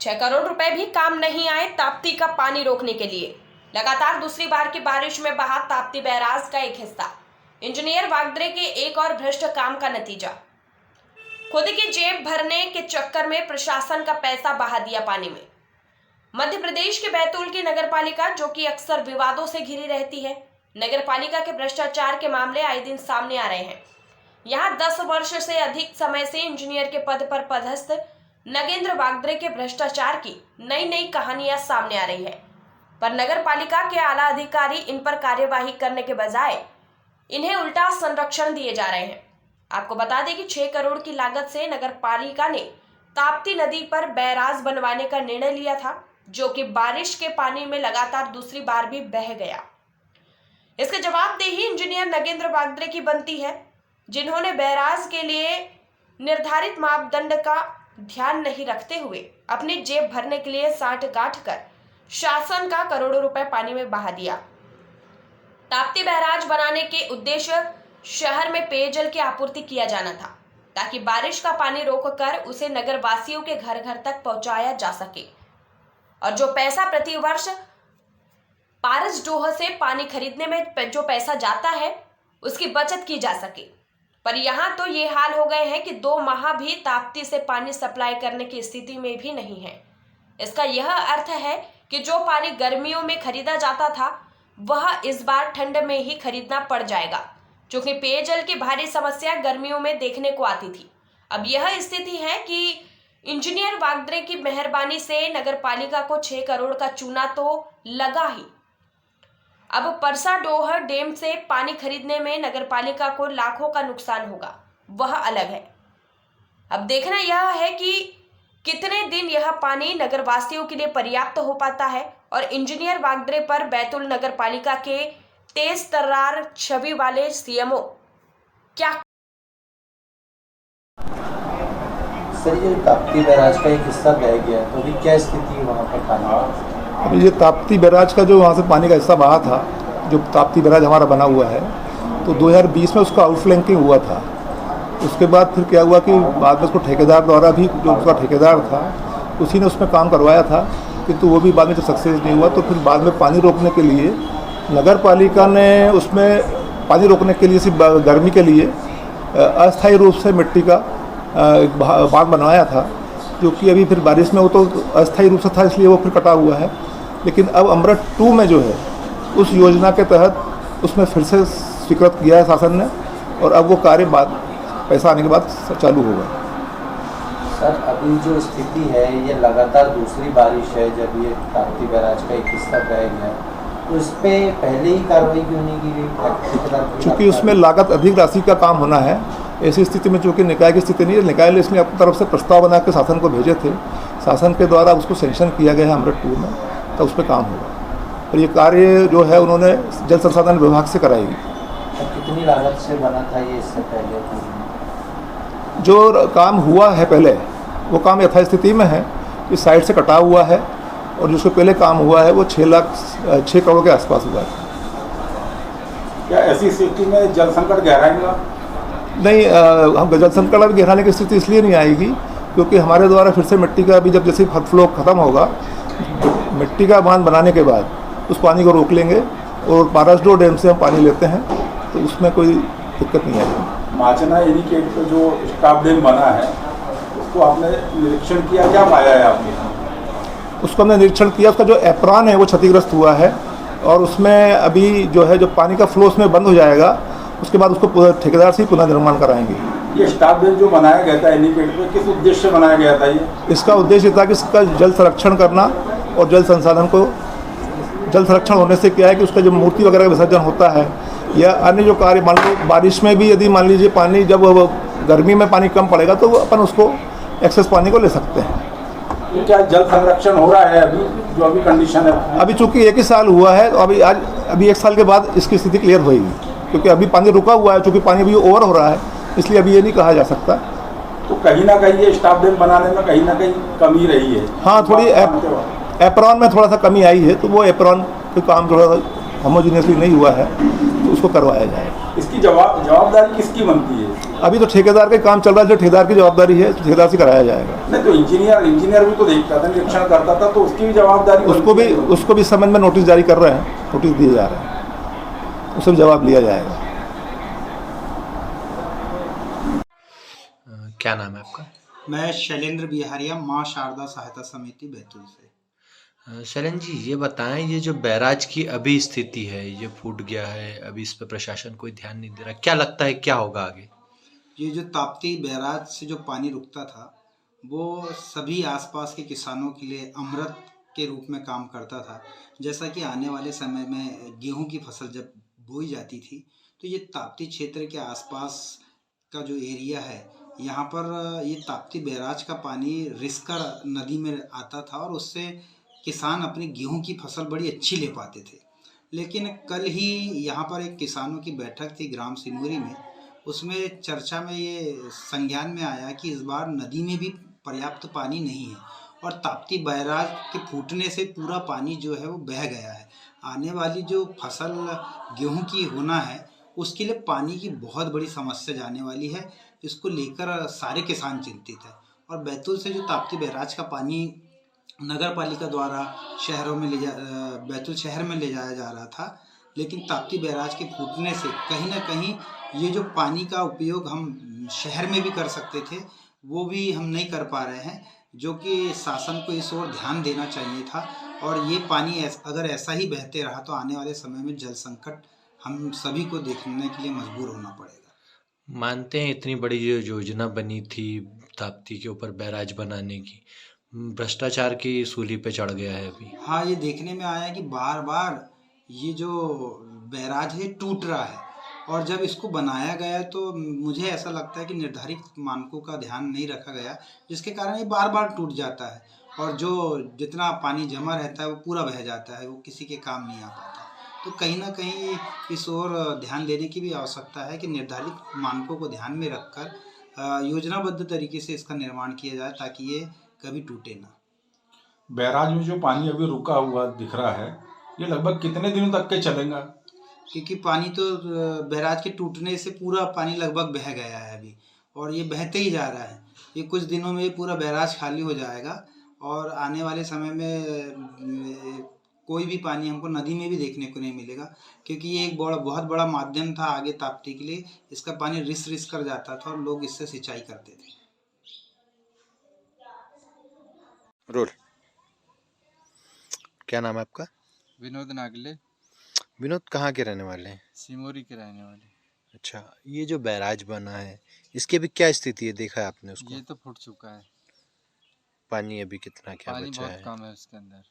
6 करोड़ रुपए भी काम नहीं आए ताप्ती का पानी रोकने के लिए। लगातार दूसरी बार की बारिश में बहा ताप्ती बैराज का एक हिस्सा। इंजीनियर वागदरे के एक और भ्रष्ट काम का नतीजा। खुद की जेब भरने के चक्कर में प्रशासन का पैसा बहा दिया पानी में। मध्य प्रदेश के बैतूल की नगरपालिका, जो कि अक्सर विवादों से घिरी रहती है, नगरपालिका के भ्रष्टाचार के मामले आए दिन सामने आ रहे हैं। यहां 10 वर्ष से अधिक समय से इंजीनियर के पद पर पदस्थ नगेंद्र वागदरे के भ्रष्टाचार की नई नई कहानियां सामने आ रही है, पर नगरपालिका के आला अधिकारी इन पर कार्यवाही करने के बजाय इन्हें उल्टा संरक्षण दिए जा रहे हैं। आपको बता दें कि 6 करोड़ की लागत से नगरपालिका ने ताप्ती नदी पर बैराज बनवाने का निर्णय लिया था, जो कि बारिश के पानी में लगातार दूसरी बार भी बह गया। इसके जवाबदेही इंजीनियर नगेंद्र वागदरे की बनती है, जिन्होंने बैराज के लिए निर्धारित मापदंड का ध्यान नहीं रखते हुए अपनी जेब भरने के लिए साठ गांठ कर शासन का करोड़ों रुपए पानी में बहा दिया। ताप्ती बैराज बनाने के उद्देश्य शहर में पेयजल की आपूर्ति किया जाना था, ताकि बारिश का पानी रोककर उसे नगर वासियों के घर घर तक पहुंचाया जा सके, और जो पैसा प्रतिवर्ष पारसडोह से पानी खरीदने में जो पैसा जाता है उसकी बचत की जा सके। पर यहाँ तो ये हाल हो गए हैं कि 2 माह भी ताप्ती से पानी सप्लाई करने की स्थिति में भी नहीं है। इसका यह अर्थ है कि जो पानी गर्मियों में खरीदा जाता था वह इस बार ठंड में ही खरीदना पड़ जाएगा, क्योंकि पेयजल की भारी समस्या गर्मियों में देखने को आती थी। अब यह स्थिति है कि इंजीनियर वागदरे की मेहरबानी से नगरपालिका को 6 करोड़ का चूना तो लगा ही, अब परसाडोह डैम से पानी खरीदने में नगरपालिका को लाखों का नुकसान होगा, वह अलग है। अब देखना यह है कि कितने दिन यह पानी नगरवासियों के लिए पर्याप्त हो पाता है, और इंजीनियर वागदरे पर बैतूल नगरपालिका के तेज तर्रार छवि वाले सीएमओ क्या। सर, ये ताप्ती बैराज का एक हिस्सा बह गया, तो अभी क्या स्थिति है वहाँ पर पानी? अभी ये ताप्ती बैराज का जो वहाँ से पानी का हिस्सा बहा था, जो ताप्ती बैराज हमारा बना हुआ है, तो 2020 में उसका आउटफ्लैंकिंग हुआ था। उसके बाद फिर क्या हुआ कि बाद में उसको ठेकेदार द्वारा भी, जो उसका ठेकेदार था उसी ने उसमें काम करवाया था, किंतु वो भी बाद में जब सक्सेस नहीं हुआ, तो फिर बाद में पानी रोकने के लिए नगर पालिका ने उसमें पानी रोकने के लिए, सिर्फ गर्मी के लिए अस्थायी रूप से मिट्टी का एक बांध बनवाया था, जो कि अभी फिर बारिश में वो तो अस्थायी रूप से था, इसलिए वो फिर कटा हुआ है। लेकिन अब अमृत 2 में जो है उस योजना के तहत उसमें फिर से स्वीकृत किया है शासन ने, और अब वो कार्य बाद पैसा आने के बाद चालू होगा। सर, अभी जो स्थिति है, ये लगातार दूसरी बारिश है जब ये ताप्ती बैराज का एक हिस्सा बह गया, तो इस पर पहले ही कार्रवाई क्यों नहीं की गई? चूँकि उसमें लागत अधिक राशि का काम होना है, ऐसी स्थिति में चूँकि निकाय की स्थिति नहीं है, निकाय ने इसमें अपनी तरफ से प्रस्ताव बना के शासन को भेजे थे, शासन के द्वारा उसको सेंक्शन किया गया है अमृत 2 में, तो उस पर काम होगा। और ये कार्य जो है उन्होंने जल संसाधन विभाग से कराएगी। कितनी लागत से बना था ये इससे पहले? जो काम हुआ है पहले, वो काम यथास्थिति में है, इस साइड से कटा हुआ है, और जिसको पहले काम हुआ है वो 6 करोड़ के आसपास हुआ है। क्या ऐसी स्थिति में जल संकट गहराएगा? नहीं, हम जल संकट अब गहराने की स्थिति इसलिए नहीं आएगी क्योंकि हमारे द्वारा फिर से मिट्टी का भी जब जैसे फ्लो खत्म होगा, मिट्टी का बांध बनाने के बाद उस पानी को रोक लेंगे, और पारसडोह डैम से हम पानी लेते हैं, तो उसमें कोई दिक्कत नहीं आएगी। माचना एनीकेट पर जो स्टाफ डैम बना है, उसको आपने निरीक्षण किया, क्या पाया है आपने? उसको हमने निरीक्षण किया, उसका जो एप्रॉन है वो क्षतिग्रस्त हुआ है, और उसमें अभी जो है जो पानी का फ्लो उसमें बंद हो जाएगा, उसके बाद उसको ठेकेदार से पुनर्निर्माण कराएंगे। ये स्टाफ डैम जो बनाया गया था एनीकेट पे, किस उद्देश्य से बनाया गया था ये? इसका उद्देश्य था कि इसका जल संरक्षण करना, और जल संसाधन को, जल संरक्षण होने से क्या है कि उसका जो मूर्ति वगैरह का विसर्जन होता है, या अन्य जो कार्य, मान लो बारिश में भी यदि मान लीजिए पानी, जब गर्मी में पानी कम पड़ेगा तो अपन उसको एक्सेस पानी को ले सकते हैं। तो क्या जल संरक्षण हो रहा है अभी, जो अभी कंडीशन है? अभी चूँकि 1 ही साल हुआ है, तो अभी 1 साल के बाद इसकी स्थिति क्लियर होगी, क्योंकि अभी पानी रुका हुआ है, चूँकि पानी अभी ओवर हो रहा है, इसलिए अभी ये नहीं कहा जा सकता। तो कहीं ना कहीं ये स्टाफ डैम बनाने में कहीं ना कहीं कमी रही है। हाँ, थोड़ी एप्रॉन में थोड़ा सा कमी आई है, तो वो एप्रॉन का काम थोड़ा सा होमोजीनियसली नहीं हुआ है तो उसको करवाया जाए। इसकी जवाबदारी किसकी बनती है? अभी तो ठेकेदार का काम चल रहा है, जो ठेकेदार की जवाबदारी है ठेकेदार से कराया जाएगा। नहीं तो इंजीनियर भी तो देखता था, निरीक्षण करता था, तो उसकी भी जवाबदारी उसको भी संबंध में नोटिस जारी कर रहे हैं, नोटिस दिए जा रहे हैं, उससे भी जवाब लिया जाएगा। क्या नाम है आपका? मैं शैलेंद्र बिहारिया, माँ शारदा सहायता समिति बैतूल से। शैलेंद्र जी, ये बताएं, ये जो बैराज की अभी स्थिति है, ये फूट गया है, अभी इस पर प्रशासन कोई ध्यान नहीं दे रहा, क्या लगता है क्या होगा आगे? ये जो ताप्ती बैराज से जो पानी रुकता था वो सभी आसपास के किसानों के लिए अमृत के रूप में काम करता था। जैसा कि आने वाले समय में गेहूं की फसल जब बोई जाती थी तो ये ताप्ती क्षेत्र के आसपास का जो एरिया है, यहाँ पर ये ताप्ती बैराज का पानी रिसकर नदी में आता था और उससे किसान अपनी गेहूं की फसल बड़ी अच्छी ले पाते थे। लेकिन कल ही यहाँ पर एक किसानों की बैठक थी ग्राम सिमोरी में, उसमें चर्चा में ये संज्ञान में आया कि इस बार नदी में भी पर्याप्त पानी नहीं है और ताप्ती बैराज के फूटने से पूरा पानी जो है वो बह गया है। आने वाली जो फसल गेहूं की होना है उसके लिए पानी की बहुत बड़ी समस्या जाने वाली है। इसको लेकर सारे किसान चिंतित हैं और बैतूल से जो ताप्ती बैराज का पानी नगर पालिका द्वारा शहरों में बैतूल शहर में ले जाया जा रहा था, लेकिन ताप्ती बैराज के फूटने से कहीं ना कहीं ये जो पानी का उपयोग हम शहर में भी कर सकते थे वो भी हम नहीं कर पा रहे हैं, जो कि शासन को इस ओर ध्यान देना चाहिए था। और ये पानी अगर ऐसा ही बहते रहा तो आने वाले समय में जल संकट हम सभी को देखने के लिए मजबूर होना पड़ेगा। मानते हैं इतनी बड़ी जो योजना बनी थी ताप्ती के ऊपर बैराज बनाने की, भ्रष्टाचार की सूली पे चढ़ गया है अभी। हाँ, ये देखने में आया कि बार बार ये जो बैराज है टूट रहा है और जब इसको बनाया गया तो मुझे ऐसा लगता है कि निर्धारित मानकों का ध्यान नहीं रखा गया, जिसके कारण ये बार बार टूट जाता है और जो जितना पानी जमा रहता है वो पूरा बह जाता है, वो किसी के काम नहीं आ पाता। तो कहीं ना कहीं इस ओर ध्यान देने की भी आवश्यकता है कि निर्धारित मानकों को ध्यान में रखकर योजनाबद्ध तरीके से इसका निर्माण किया जाए ताकि ये कभी टूटे ना। बैराज में जो पानी अभी रुका हुआ दिख रहा है, ये लगभग कितने दिनों तक के चलेगा? क्योंकि पानी तो बैराज के टूटने से पूरा पानी लगभग बह गया है अभी और ये बहते ही जा रहा है। ये कुछ दिनों में पूरा बैराज खाली हो जाएगा और आने वाले समय में कोई भी पानी हमको नदी में भी देखने को नहीं मिलेगा, क्योंकि ये एक बहुत बड़ा माध्यम था आगे ताप्ती के लिए। इसका पानी रिस कर जाता था और लोग इससे सिंचाई करते थे। रोल। क्या नाम है आपका? विनोद नागले। विनोद, कहाँ के रहने वाले हैं? सिमोरी के रहने वाले। अच्छा, ये जो बैराज बना है इसकी अभी क्या स्थिति है, देखा है आपने उसको? ये तो फूट चुका है। पानी अभी कितना क्या पानी बचा बहुत है? कम है उसके अंदर।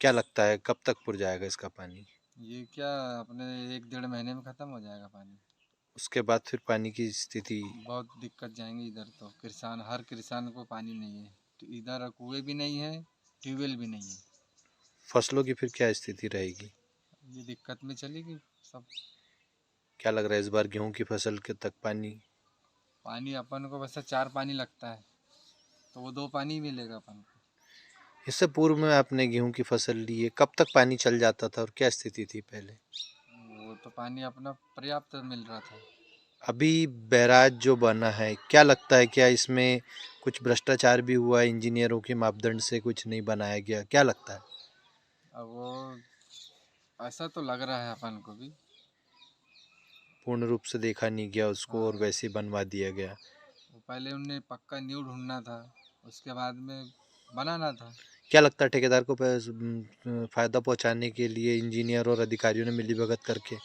क्या लगता है कब तक पुर जाएगा इसका पानी? ये क्या अपने 1-1.5 महीने में ख़त्म हो जाएगा पानी। उसके बाद फिर पानी की स्थिति? बहुत दिक्कत जाएंगी इधर तो। हर किसान को पानी नहीं है, तो इधर कुएँ भी नहीं है, ट्यूबवेल भी नहीं है। फसलों की फिर क्या स्थिति रहेगी? ये दिक्कत में चलेगी सब। क्या लग रहा है इस बार गेहूं की फसल के तक पानी अपन को बस 4 पानी लगता है, तो वो 2 पानी मिलेगा अपन को। इससे पूर्व में आपने गेहूं की फसल ली है, कब तक पानी चल जाता था और क्या स्थिति थी पहले? वो तो पानी अपना पर्याप्त मिल रहा था। अभी बैराज जो बना है, क्या लगता है क्या इसमें कुछ भ्रष्टाचार भी हुआ है, इंजीनियरों के मापदंड से कुछ नहीं बनाया गया, क्या लगता है? अब वो ऐसा तो लग रहा है अपन को भी। पूर्ण रूप से देखा नहीं गया उसको और वैसे ही बनवा दिया गया। वो पहले उन्हें पक्का न्यू ढूंढना था, उसके बाद में बनाना था। क्या लगता है ठेकेदार को फायदा पहुंचाने के लिए इंजीनियर और अधिकारियों ने मिलीभगत करके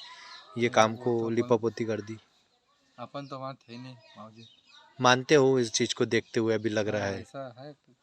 ये काम को लिपापोती कर दी? अपन तो वहाँ थे नहीं मौजूद। मानते हो इस चीज को देखते हुए अभी लग रहा है? ऐसा है कुछ।